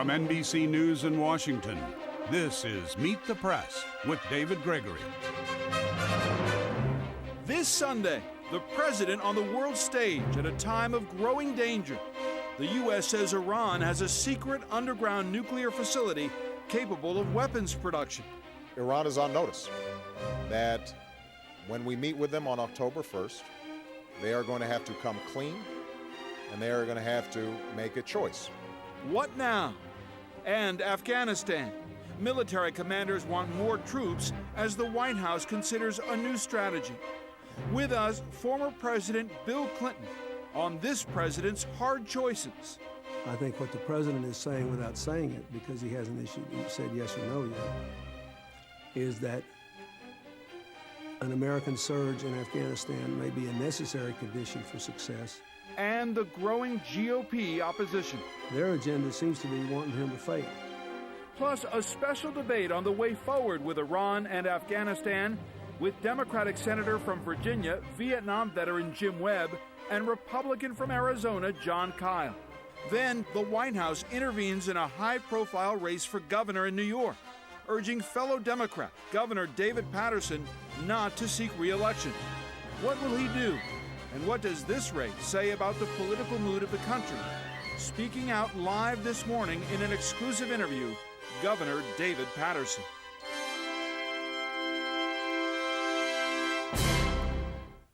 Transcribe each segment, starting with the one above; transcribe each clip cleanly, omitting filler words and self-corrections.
From NBC News in Washington, this is Meet the Press with David Gregory. This Sunday, the president on the world stage at a time of growing danger. The U.S. says Iran has a secret underground nuclear facility capable of weapons production. Iran is on notice that when we meet with them on October 1st, they are going to have to come clean and they are going to have to make a choice. What now? And Afghanistan. Military commanders want more troops as the White House considers a new strategy. With us, former President Bill Clinton on this president's hard choices. I think what the president is saying without saying it, because he hasn't said yes or no yet, is that an American surge in Afghanistan may be a necessary condition for success. And the growing GOP opposition. Their agenda seems to be wanting him to fail. Plus a special debate on the way forward with Iran and Afghanistan with Democratic Senator from Virginia, Vietnam veteran Jim Webb, and Republican from Arizona, Jon Kyl. Then the White House intervenes in a high-profile race for governor in New York, urging fellow Democrat Governor David Paterson not to seek re-election. What will he do? And what does this race say about the political mood of the country? Speaking out live this morning in an exclusive interview, Governor David Paterson.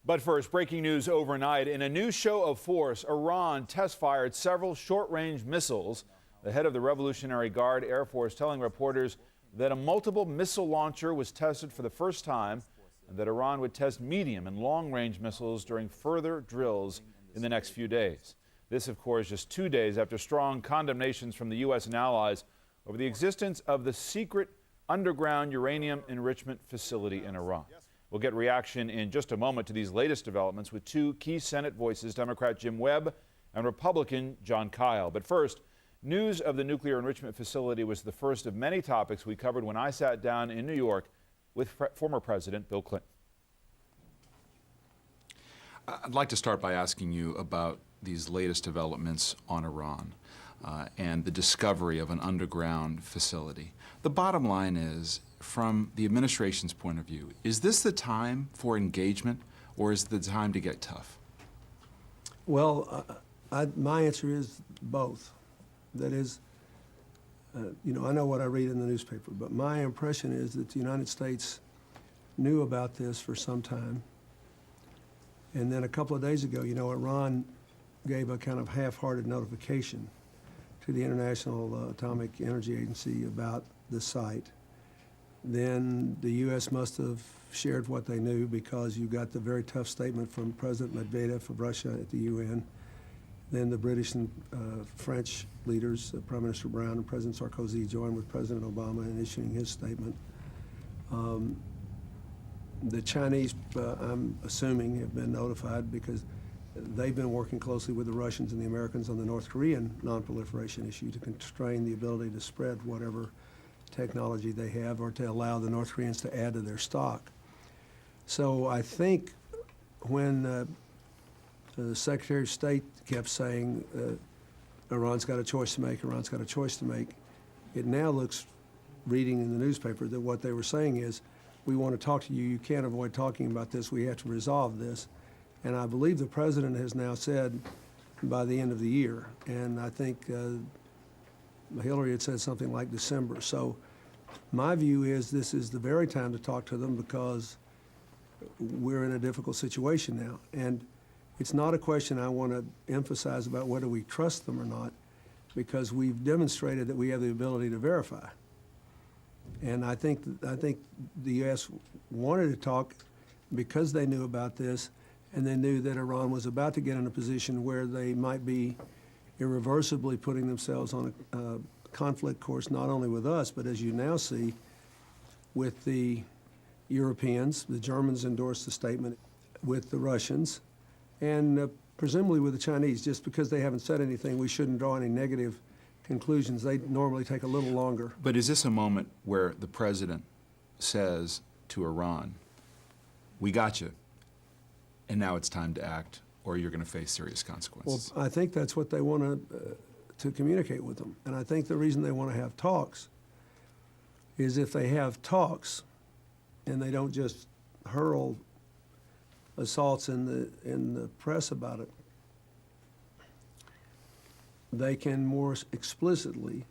But first, breaking news overnight. In a new show of force, Iran test-fired several short-range missiles. The head of the Revolutionary Guard Air Force telling reporters that a multiple missile launcher was tested for the first time and that Iran would test medium and long-range missiles during further drills in the next few days. This, of course, just 2 days after strong condemnations from the U.S. and allies over the existence of the secret underground uranium enrichment facility in Iran. We'll get reaction in just a moment to these latest developments with two key Senate voices, Democrat Jim Webb and Republican Jon Kyl. But first, news of the nuclear enrichment facility was the first of many topics we covered when I sat down in New York with former President Bill Clinton. I'd like to start by asking you about these latest developments on Iran and the discovery of an underground facility. The bottom line is, from the administration's point of view, is this the time for engagement or is it the time to get tough? Well, my answer is both. That is, I know what I read in the newspaper, but my impression is that the United States knew about this for some time. And then a couple of days ago, Iran gave a kind of half-hearted notification to the International Atomic Energy Agency about the site. Then the U.S. must have shared what they knew, because you got the very tough statement from President Medvedev of Russia at the UN. Then the British and French leaders, Prime Minister Brown and President Sarkozy, joined with President Obama in issuing his statement. The Chinese, I'm assuming, have been notified because they've been working closely with the Russians and the Americans on the North Korean non-proliferation issue to constrain the ability to spread whatever technology they have, or to allow the North Koreans to add to their stock. So I think when the Secretary of State kept saying Iran's got a choice to make, Iran's got a choice to make, it now looks, reading in the newspaper, that what they were saying is, we want to talk to you, you can't avoid talking about this, we have to resolve this. And I believe the President has now said by the end of the year, and I think Hillary had said something like December. So my view is this is the very time to talk to them, because we're in a difficult situation now. And it's not a question I want to emphasize about whether we trust them or not, because we've demonstrated that we have the ability to verify. And I think the U.S. wanted to talk because they knew about this, and they knew that Iran was about to get in a position where they might be irreversibly putting themselves on a conflict course, not only with us, but as you now see, with the Europeans. The Germans endorsed the statement, with the Russians, and presumably with the Chinese. Just because they haven't said anything, we shouldn't draw any negative conclusions. They normally take a little longer. But is this a moment where the president says to Iran, we got you, and now it's time to act, or you're going to face serious consequences? Well, I think that's what they want to communicate with them. And I think the reason they want to have talks is if they have talks and they don't just hurl assaults in the press about it, they can more explicitly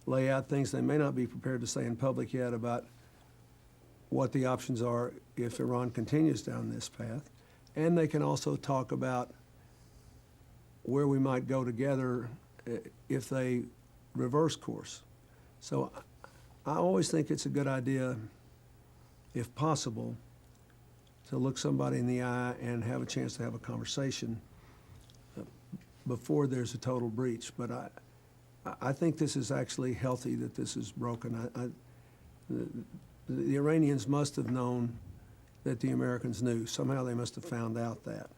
lay out things they may not be prepared to say in public yet about what the options are if Iran continues down this path. And they can also talk about where we might go together if they reverse course. So I always think it's a good idea, if possible, to look somebody in the eye and have a chance to have a conversation before there's a total breach. But I think this is actually healthy that this is broken. The Iranians must have known that the Americans knew. Somehow they must have found out that,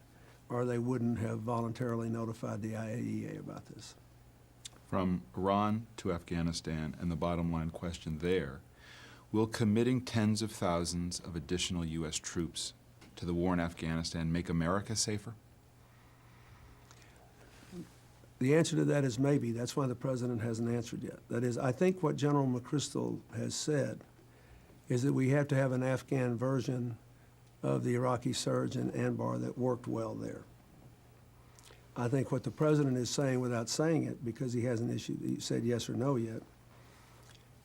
or they wouldn't have voluntarily notified the IAEA about this. From Iran to Afghanistan, and the bottom line question there, will committing tens of thousands of additional U.S. troops to the war in Afghanistan make America safer? The answer to that is maybe. That's why the president hasn't answered yet. That is, I think what General McChrystal has said is that we have to have an Afghan version of the Iraqi surge in Anbar that worked well there. I think what the president is saying without saying it, because he hasn't said yes or no yet,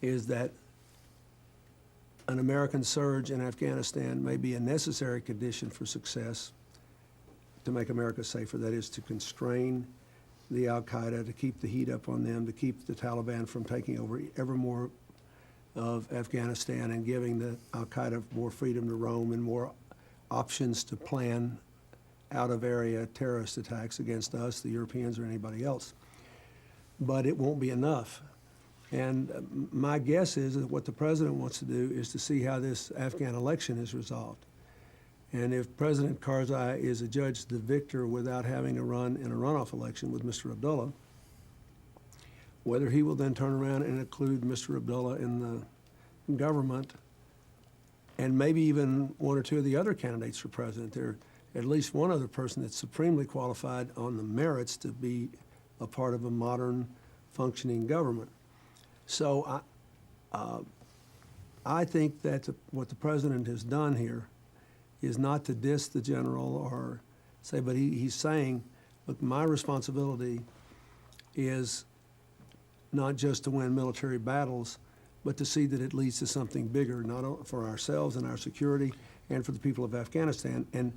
is that an American surge in Afghanistan may be a necessary condition for success to make America safer. That is, to constrain the al-Qaeda, to keep the heat up on them, to keep the Taliban from taking over ever more of Afghanistan and giving the al-Qaeda more freedom to roam and more options to plan out-of-area terrorist attacks against us, the Europeans, or anybody else. But it won't be enough. And my guess is that what the president wants to do is to see how this Afghan election is resolved. And if President Karzai is adjudged the victor without having to run in a runoff election with Mr. Abdullah, whether he will then turn around and include Mr. Abdullah in the government, and maybe even one or two of the other candidates for president. There at least one other person that's supremely qualified on the merits to be a part of a modern, functioning government. So I think that what the president has done here is not to diss the general or say, but he's saying, look, my responsibility is not just to win military battles, but to see that it leads to something bigger, not only for ourselves and our security and for the people of Afghanistan. And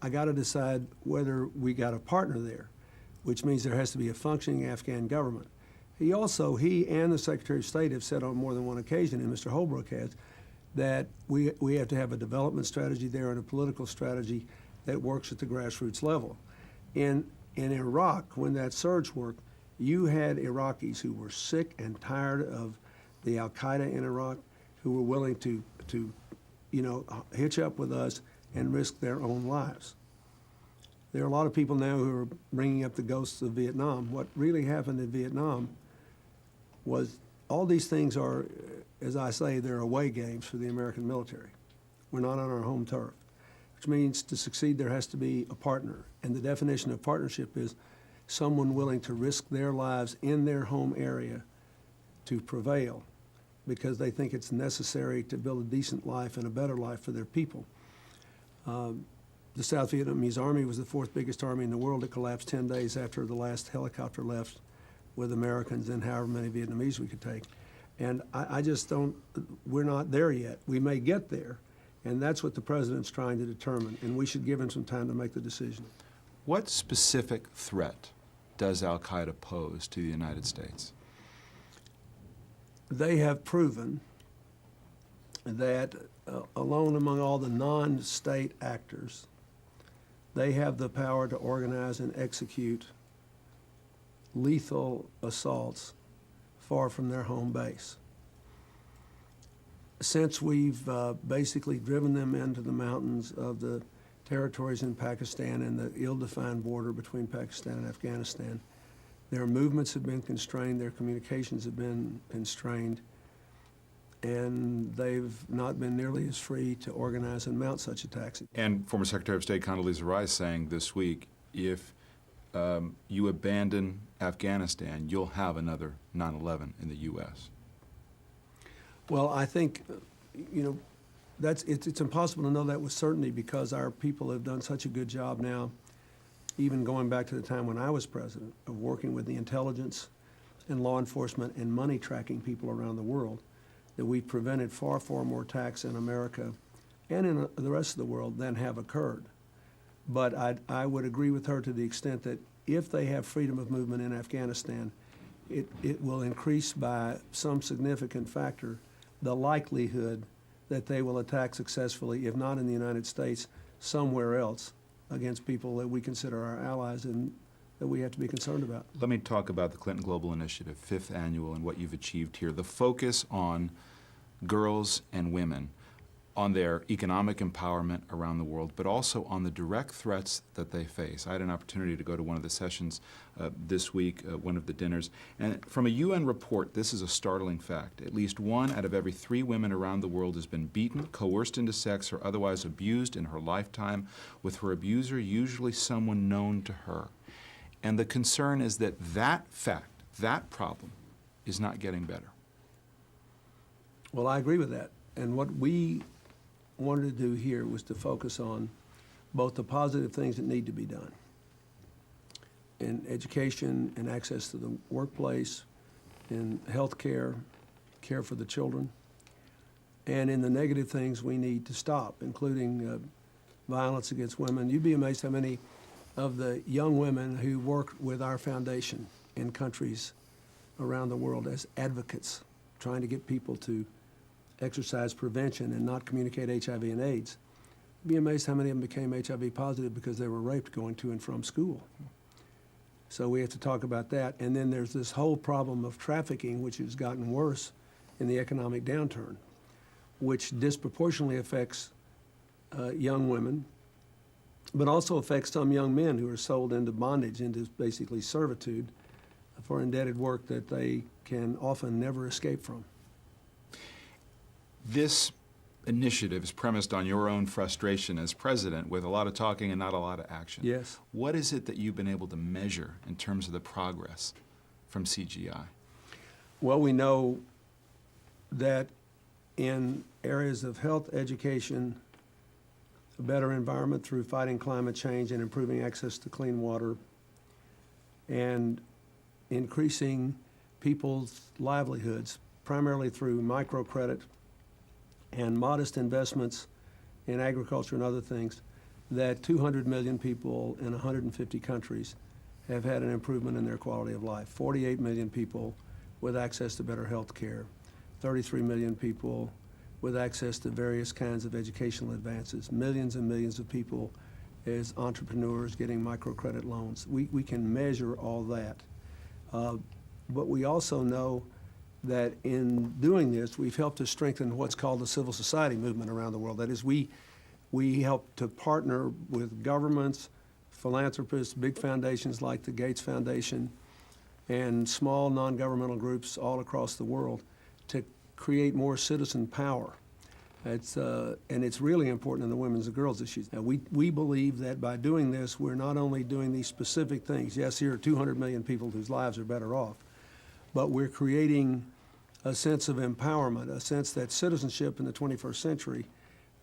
I got to decide whether we got a partner there, which means there has to be a functioning Afghan government. He and the Secretary of State have said on more than one occasion, and Mr. Holbrooke has, that we have to have a development strategy there and a political strategy that works at the grassroots level. In Iraq, when that surge worked, you had Iraqis who were sick and tired of the al-Qaeda in Iraq, who were willing to hitch up with us and risk their own lives. There are a lot of people now who are bringing up the ghosts of Vietnam. What really happened in Vietnam was all these things are, as I say, they're away games for the American military. We're not on our home turf, which means to succeed there has to be a partner. And the definition of partnership is someone willing to risk their lives in their home area to prevail because they think it's necessary to build a decent life and a better life for their people. The South Vietnamese Army was the fourth biggest army in the world. It collapsed 10 days after the last helicopter left with Americans and however many Vietnamese we could take. And I just don't, we're not there yet. We may get there, and that's what the president's trying to determine, and we should give him some time to make the decision. What specific threat does al-Qaeda pose to the United States? They have proven that alone among all the non-state actors, they have the power to organize and execute lethal assaults far from their home base. Since we've basically driven them into the mountains of the territories in Pakistan and the ill-defined border between Pakistan and Afghanistan, their movements have been constrained, their communications have been constrained, and they've not been nearly as free to organize and mount such attacks. And former Secretary of State Condoleezza Rice saying this week, if you abandon Afghanistan, you'll have another 9/11 in the U.S.? Well, I think, it's impossible to know that with certainty because our people have done such a good job now, even going back to the time when I was president, of working with the intelligence and law enforcement and money tracking people around the world, that we've prevented far, far more attacks in America and in the rest of the world than have occurred. But I would agree with her to the extent that if they have freedom of movement in Afghanistan, it will increase by some significant factor the likelihood that they will attack successfully, if not in the United States, somewhere else against people that we consider our allies and that we have to be concerned about. Let me talk about the Clinton Global Initiative, 5th annual, and what you've achieved here. The focus on girls and women, on their economic empowerment around the world, but also on the direct threats that they face. I had an opportunity to go to one of the sessions this week, one of the dinners, and from a UN report, this is a startling fact. At least 1 out of every 3 women around the world has been beaten, coerced into sex, or otherwise abused in her lifetime, with her abuser usually someone known to her. And the concern is that that fact, that problem, is not getting better. Well, I agree with that. And what we wanted to do here was to focus on both the positive things that need to be done in education and access to the workplace, in health care, care for the children, and in the negative things we need to stop, including violence against women. You'd be amazed how many of the young women who work with our foundation in countries around the world as advocates, trying to get people to exercise prevention and not communicate HIV and AIDS. You'd be amazed how many of them became HIV positive because they were raped going to and from school. So we have to talk about that. And then there's this whole problem of trafficking, which has gotten worse in the economic downturn, which disproportionately affects young women, but also affects some young men who are sold into bondage, into basically servitude for indebted work that they can often never escape from. This initiative is premised on your own frustration as president, with a lot of talking and not a lot of action. Yes. What is it that you've been able to measure in terms of the progress from CGI? Well, we know that in areas of health, education, a better environment through fighting climate change and improving access to clean water, and increasing people's livelihoods, primarily through microcredit and modest investments in agriculture and other things, that 200 million people in 150 countries have had an improvement in their quality of life. 48 million people with access to better health care, 33 million people with access to various kinds of educational advances, millions and millions of people as entrepreneurs getting microcredit loans. We can measure all that. But we also know that in doing this, we've helped to strengthen what's called the civil society movement around the world. That is, we help to partner with governments, philanthropists, big foundations like the Gates Foundation, and small non-governmental groups all across the world to create more citizen power. And it's really important in the women's and girls issues. Now, we believe that by doing this, we're not only doing these specific things. Yes, here are 200 million people whose lives are better off, but we're creating a sense of empowerment, a sense that citizenship in the 21st century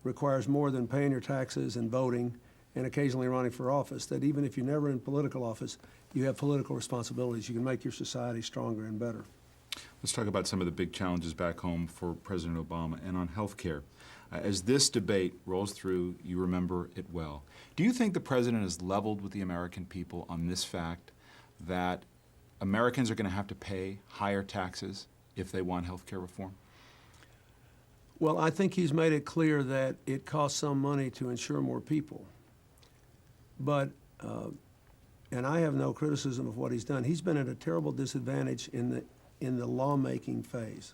requires more than paying your taxes and voting and occasionally running for office, that even if you're never in political office, you have political responsibilities. You can make your society stronger and better. Let's talk about some of the big challenges back home for President Obama and on health care. As this debate rolls through, you remember it well. Do you think the president is leveled with the American people on this fact that Americans are going to have to pay higher taxes if they want health care reform? Well, I think he's made it clear that it costs some money to insure more people. But, and I have no criticism of what he's done, he's been at a terrible disadvantage in the lawmaking phase.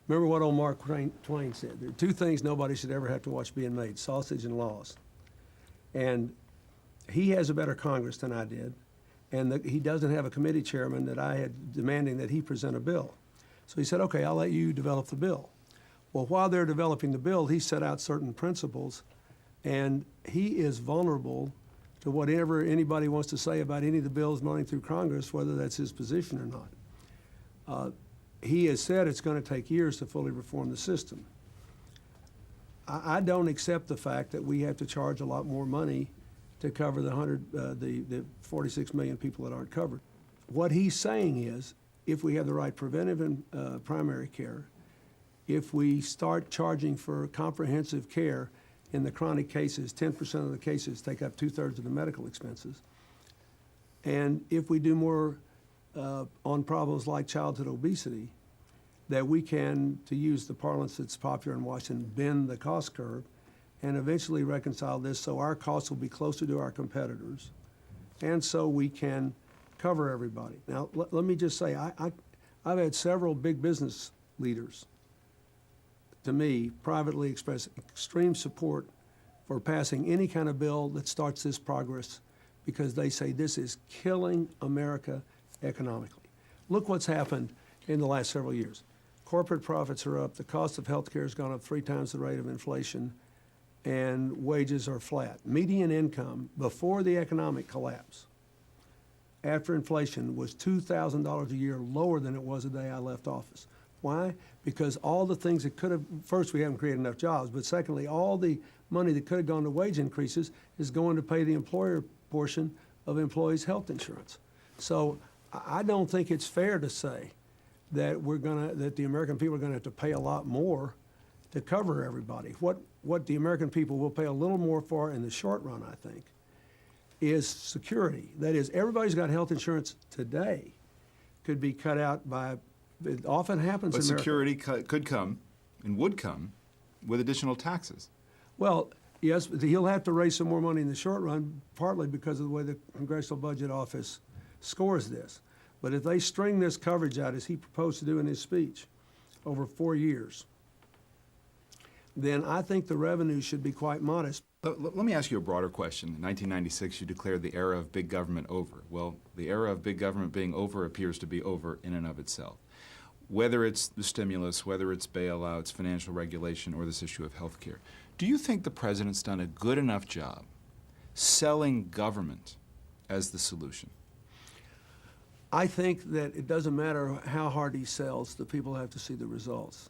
Remember what old Mark Twain said, there are two things nobody should ever have to watch being made, sausage and laws. And he has a better Congress than I did, and he doesn't have a committee chairman that I had demanding that he present a bill. So he said, okay, I'll let you develop the bill. Well, while they're developing the bill, he set out certain principles, and he is vulnerable to whatever anybody wants to say about any of the bills running through Congress, whether that's his position or not. He has said it's going to take years to fully reform the system. I don't accept the fact that we have to charge a lot more money to cover the 46 million people that aren't covered. What he's saying is, if we have the right preventive and primary care, if we start charging for comprehensive care in the chronic cases, 10% of the cases take up 2/3 of the medical expenses, and if we do more on problems like childhood obesity, that we can, to use the parlance that's popular in Washington, bend the cost curve and eventually reconcile this so our costs will be closer to our competitors and so we can cover everybody. Now, let me just say, I've had several big business leaders, to me, privately express extreme support for passing any kind of bill that starts this progress because they say this is killing America economically. Look what's happened in the last several years. Corporate profits are up, the cost of health care has gone up 3 times the rate of inflation, and wages are flat. Median income before the economic collapse, after inflation, was $2,000 a year lower than it was the day I left office. Why? Because all the things that could have, first, we haven't created enough jobs, but secondly, all the money that could have gone to wage increases is going to pay the employer portion of employees' health insurance. So I don't think it's fair to say that that the American people are gonna have to pay a lot more to cover everybody. What the American people will pay a little more for in the short run, I think, is security. That is, everybody's got health insurance today could be cut out by, it often happens in But America. security could come and would come with additional taxes. Well, yes, but he'll have to raise some more money in the short run, partly because of the way the Congressional Budget Office scores this. But if they string this coverage out, as he proposed to do in his speech, over 4 years, then I think the revenue should be quite modest. Let me ask you a broader question. In 1996, you declared the era of big government over. Well, the era of big government being over appears to be over in and of itself. Whether it's the stimulus, whether it's bailouts, financial regulation, or this issue of health care, do you think the president's done a good enough job selling government as the solution? I think that it doesn't matter how hard he sells, the people have to see the results.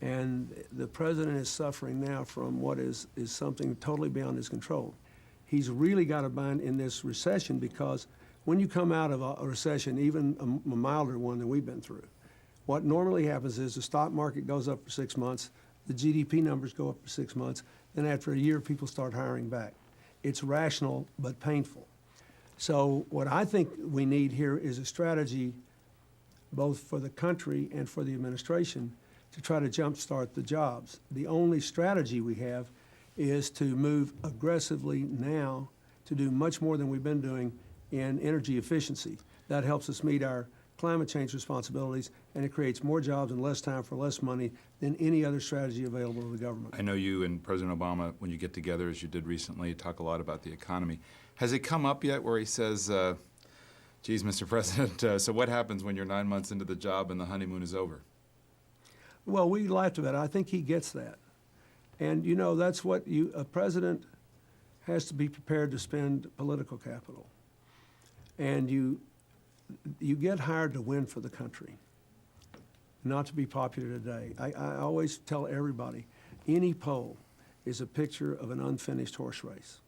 And the president is suffering now from what is something totally beyond his control. He's really got a bind in this recession because when you come out of a recession, even a milder one than we've been through, what normally happens is the stock market goes up for 6 months, the GDP numbers go up for 6 months, then after a year, people start hiring back. It's rational but painful. So what I think we need here is a strategy both for the country and for the administration to try to jumpstart the jobs. The only strategy we have is to move aggressively now to do much more than we've been doing in energy efficiency. That helps us meet our climate change responsibilities, and it creates more jobs and less time for less money than any other strategy available to the government. I know you and President Obama, when you get together, as you did recently, talk a lot about the economy. Has it come up yet where he says, geez, Mr. President, so what happens when you're 9 months into the job and the honeymoon is over? Well, we laughed about it. I think he gets that. And, you know, that's what a president has to be prepared to spend political capital. And you get hired to win for the country, not to be popular today. I always tell everybody, any poll is a picture of an unfinished horse race,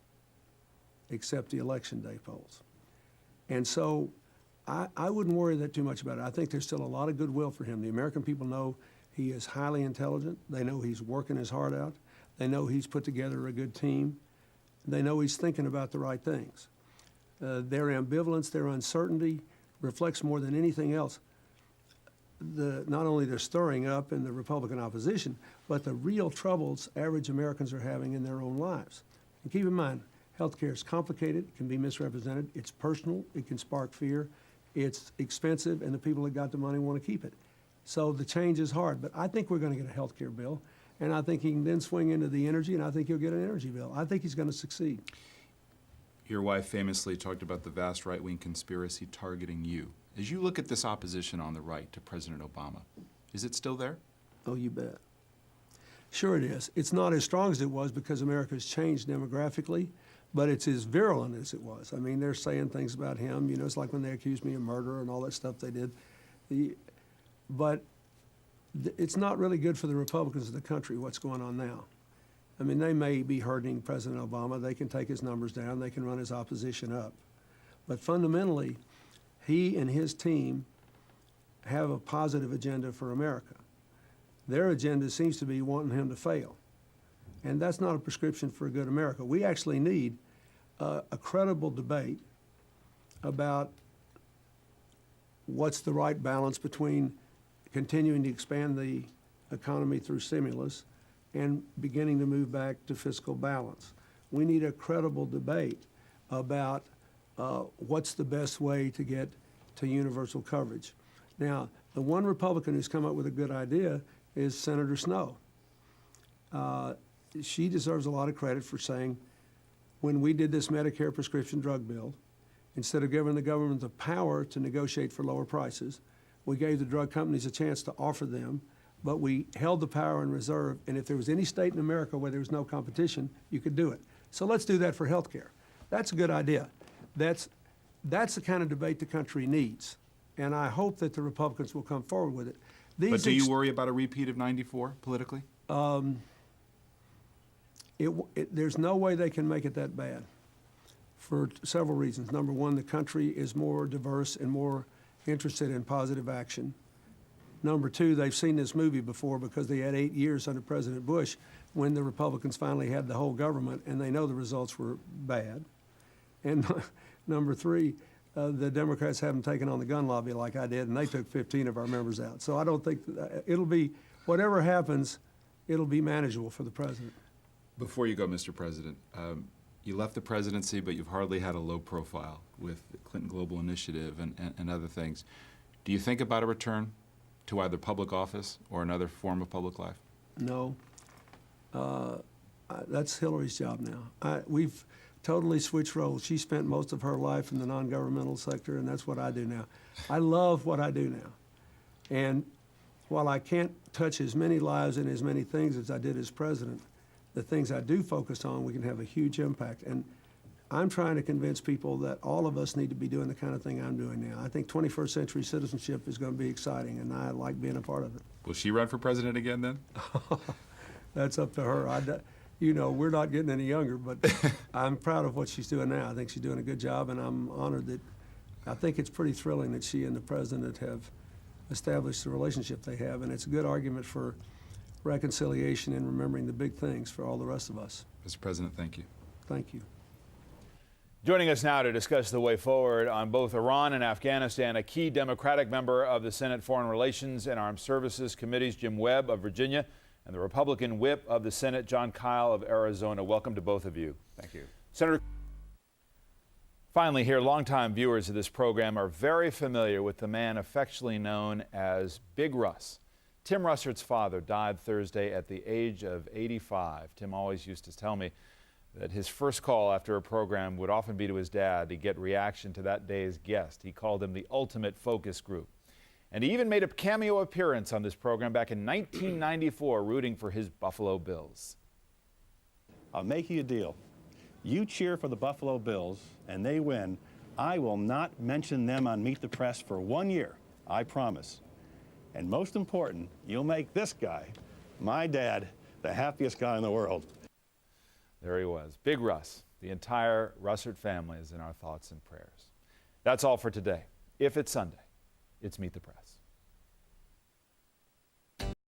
except the election day polls. And so I wouldn't worry that too much about it. I think there's still a lot of goodwill for him. The American people know he is highly intelligent. They know he's working his heart out. They know he's put together a good team. They know he's thinking about the right things. Their ambivalence, their uncertainty reflects more than anything else not only the stirring up in the Republican opposition, but the real troubles average Americans are having in their own lives. And keep in mind, health care is complicated, it can be misrepresented, it's personal, it can spark fear, it's expensive, and the people that got the money want to keep it. So the change is hard, but I think we're going to get a health care bill, and I think he can then swing into the energy, and I think he'll get an energy bill. I think he's going to succeed. Your wife famously talked about the vast right-wing conspiracy targeting you. As you look at this opposition on the right to President Obama, is it still there? Oh, you bet. Sure it is. It's not as strong as it was because America's changed demographically. but it's as virulent as it was. I mean, they're saying things about him. You know, it's like when they accused me of murder and all that stuff they did. But it's not really good for the Republicans of the country what's going on now. I mean, they may be hurting President Obama. They can take his numbers down. They can run his opposition up. But fundamentally, he and his team have a positive agenda for America. Their agenda seems to be wanting him to fail. And that's not a prescription for a good America. We actually need a credible debate about what's the right balance between continuing to expand the economy through stimulus and beginning to move back to fiscal balance. We need a credible debate about what's the best way to get to universal coverage. Now, the one Republican who's come up with a good idea is Senator Snowe. She deserves a lot of credit for saying, when we did this Medicare prescription drug bill, instead of giving the government the power to negotiate for lower prices, we gave the drug companies a chance to offer them, but we held the power in reserve, and if there was any state in America where there was no competition, you could do it. So let's do that for health care. That's a good idea. That's the kind of debate the country needs, and I hope that the Republicans will come forward with it. But do you worry about a repeat of '94 politically? There's no way they can make it that bad for several reasons. Number one, the country is more diverse and more interested in positive action. Number two, they've seen this movie before because they had 8 years under President Bush when the Republicans finally had the whole government, and they know the results were bad. And number three, the Democrats haven't taken on the gun lobby like I did, and they took 15 of our members out. So I don't think it'll be, whatever happens, it'll be manageable for the president. Before you go, Mr. President, you left the presidency, but you've hardly had a low profile with the Clinton Global Initiative and other things. Do you think about a return to either public office or another form of public life? No. That's Hillary's job now. We've totally switched roles. She spent most of her life in the non-governmental sector, and that's what I do now. I love what I do now. And while I can't touch as many lives and as many things as I did as president, the things I do focus on, we can have a huge impact. And I'm trying to convince people that all of us need to be doing the kind of thing I'm doing now. I think 21st century citizenship is going to be exciting, and I like being a part of it. Will she run for president again then? That's up to her. You know, we're not getting any younger, but I'm proud of what she's doing now. I think she's doing a good job, and I'm honored that, I think it's pretty thrilling that she and the president have established the relationship they have, and it's a good argument for reconciliation and remembering the big things for all the rest of us. Mr. President, thank you. Thank you. Joining us now to discuss the way forward on both Iran and Afghanistan, a key Democratic member of the Senate Foreign Relations and Armed Services Committees, Jim Webb of Virginia, and the Republican whip of the Senate, John Kyle of Arizona. Welcome to both of you. Thank you. Senator, finally here, longtime viewers of this program are very familiar with the man affectionately known as Big Russ. Tim Russert's father died Thursday at the age of 85. Tim always used to tell me that his first call after a program would often be to his dad to get reaction to that day's guest. He called him the ultimate focus group. And he even made a cameo appearance on this program back in 1994, rooting for his Buffalo Bills. I'll make you a deal. You cheer for the Buffalo Bills and they win. I will not mention them on Meet the Press for 1 year. I promise. And most important, you'll make this guy, my dad, the happiest guy in the world. There he was, Big Russ. The entire Russert family is in our thoughts and prayers. That's all for today. If it's Sunday, it's Meet the Press.